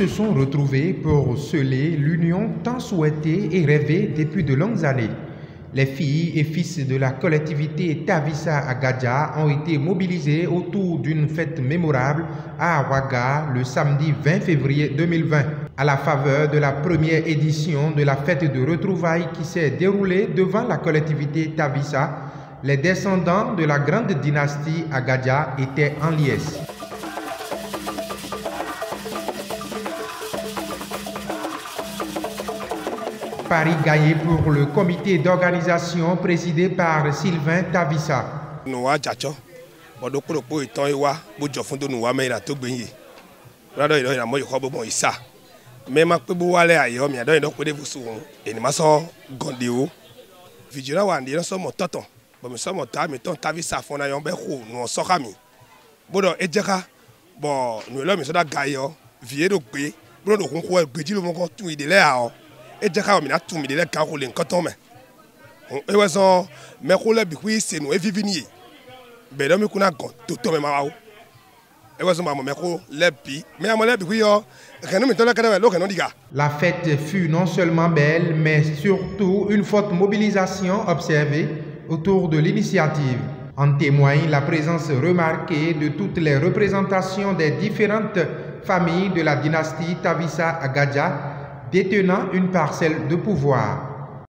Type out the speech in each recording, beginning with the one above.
se sont retrouvés pour sceller l'union tant souhaitée et rêvée depuis de longues années. Les filles et fils de la collectivité Tavissa à Gadja ont été mobilisés autour d'une fête mémorable à Awaga le samedi 20 février 2020, à la faveur de la première édition de la fête de retrouvailles qui s'est déroulée devant la collectivité Tavissa. Les descendants de la grande dynastie à Gadja étaient en liesse. Paris gagné pour le comité d'organisation présidé par Sylvain Tavissa. La fête fut non seulement belle, mais surtout une forte mobilisation observée autour de l'initiative. En témoigne la présence remarquée de toutes les représentations des différentes familles de la dynastie Tavissa à Gadja, détenant une parcelle de pouvoir.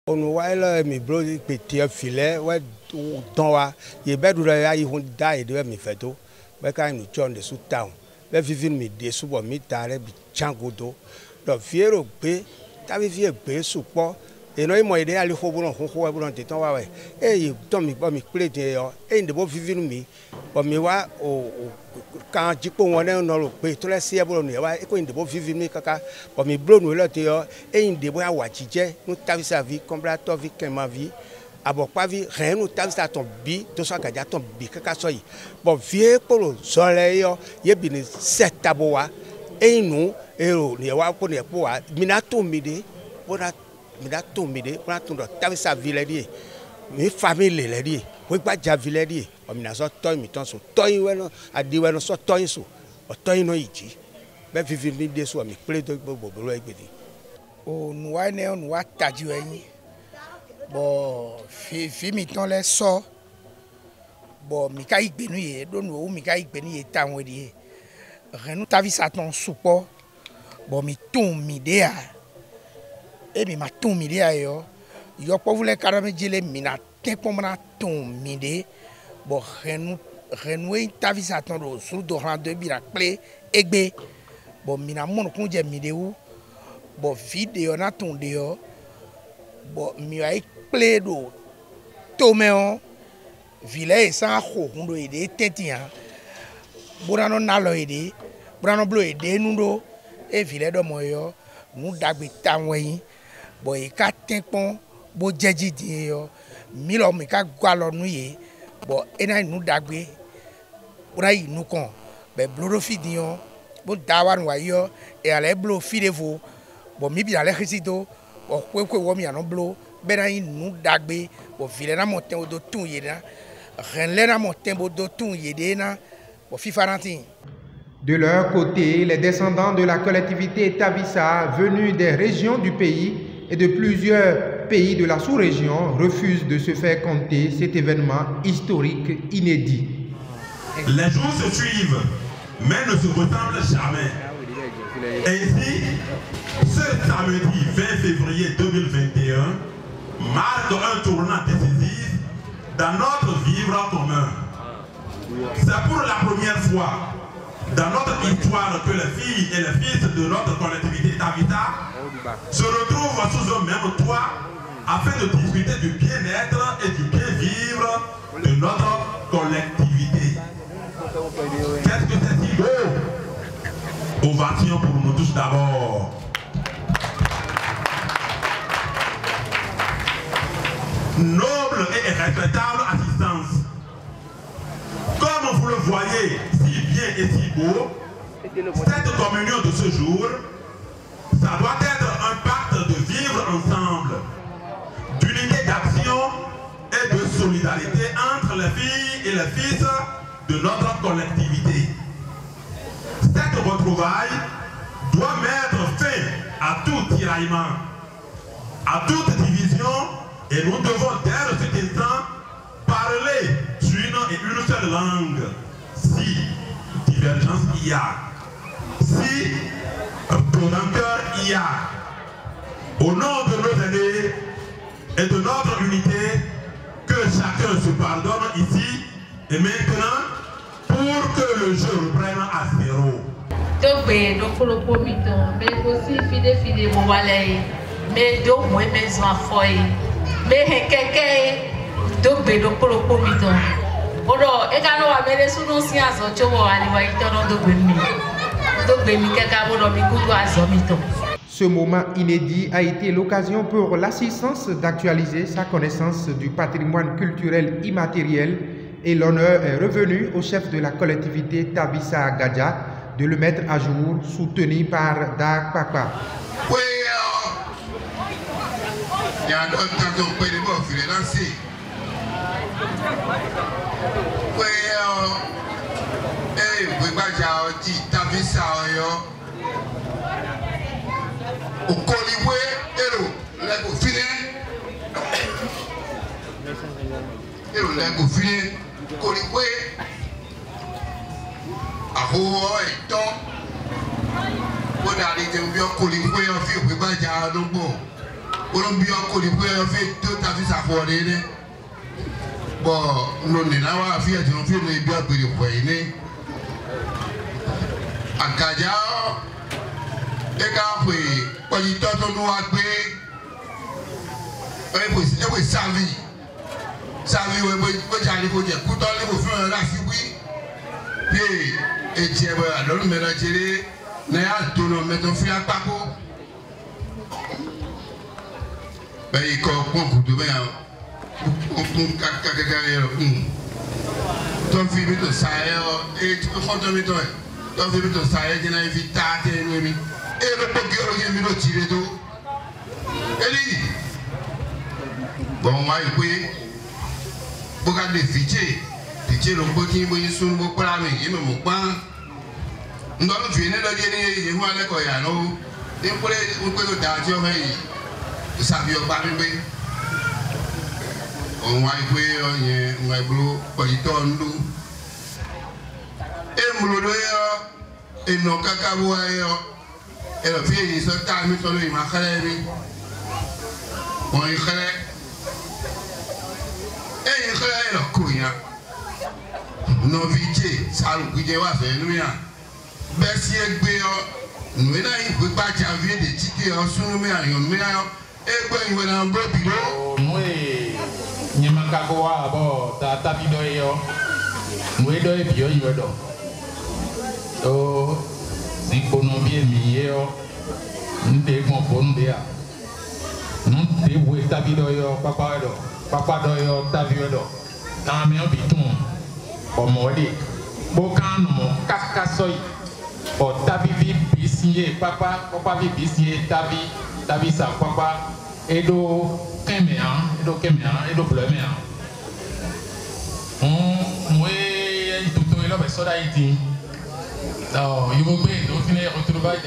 Yo pas voulu carrément dire mina tempomana ton mide bon renouer Tavissa ton sur do rande bira clé egbe bon mina mon ko je mide ou bon vidéo na ton deo bon mi ay clé do toméon village sans ko ndo ide tetian burano nalo ide burano blo ide nundo e village do moyo nu dagbe tanwen bon e ka tempon bo jeji di yo milo mi ka gwalo nu ye bo ena nu dagbe ora yi nu kon be bloro fi di yo bo dawa nu wa yo e ale blo fi devo bo mi bi ale khisido o kwe wo mi ano blo be na yi nu dagbe bo vile na monten o do tun ye na ren le na monten bo do tun ye de na bo fi farantin. De leur côté, les descendants de la collectivité Tavissa venus des régions du pays et de plusieurs pays de la sous-région refusent de se faire compter cet événement historique inédit. Les jours se suivent, mais ne se ressemblent jamais. Ainsi, ce samedi 20 février 2021 marque un tournant décisif dans notre vivre commun. C'est pour la première fois dans notre histoire que les filles et les fils de notre collectivité Tavissa se retrouvent sous un même toit afin de discuter du bien-être et du bien-vivre de notre collectivité. Qu'est-ce que c'est si beau? Ovation pour nous tous d'abord. Noble et respectable assistance. Comme vous le voyez si bien et si beau, cette communion de ce jour, ça doit être un pacte de vivre ensemble, d'unité d'action et de solidarité entre les filles et les fils de notre collectivité. Cette retrouvaille doit mettre tout tiraillement, à toute division, et nous devons dès cet instant parler une seule langue. Si divergence il y a, si rancœur il y a, au nom de nos aînés et de notre unité, que chacun se pardonne ici et maintenant pour que le jeu reprenne à zéro. Ce moment inédit a été l'occasion pour l'assistance d'actualiser sa connaissance du patrimoine culturel immatériel et l'honneur est revenu au chef de la collectivité Tabissa Gadja de le mettre à jour, soutenu par Dag Papa.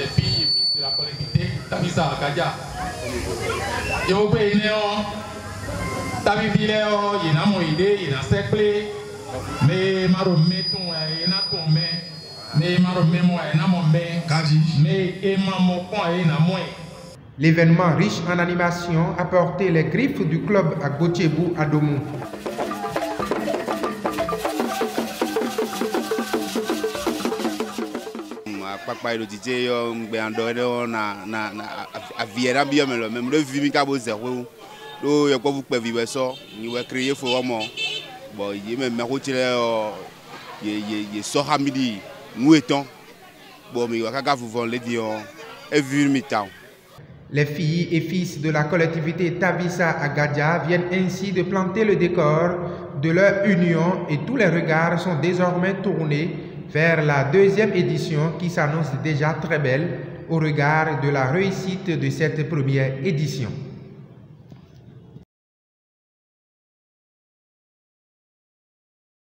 Des filles et fils de la collectivité Tabissa Gadja. L'événement riche en animation a porté les griffes du club à Gotchebou à Domou. Papa le DJ on na viera bien même le vu mi cabo zéro lo y a quoi vous pouvez vivre ça ni va créer faut vraiment bon il même retirer il sort à midi nous étant bon mais va vous vendre les dion et vu mi temps. Les filles et fils de la collectivité Tabissa Gadja viennent ainsi de planter le décor de leur union et tous les regards sont désormais tournés vers la deuxième édition qui s'annonce déjà très belle au regard de la réussite de cette première édition.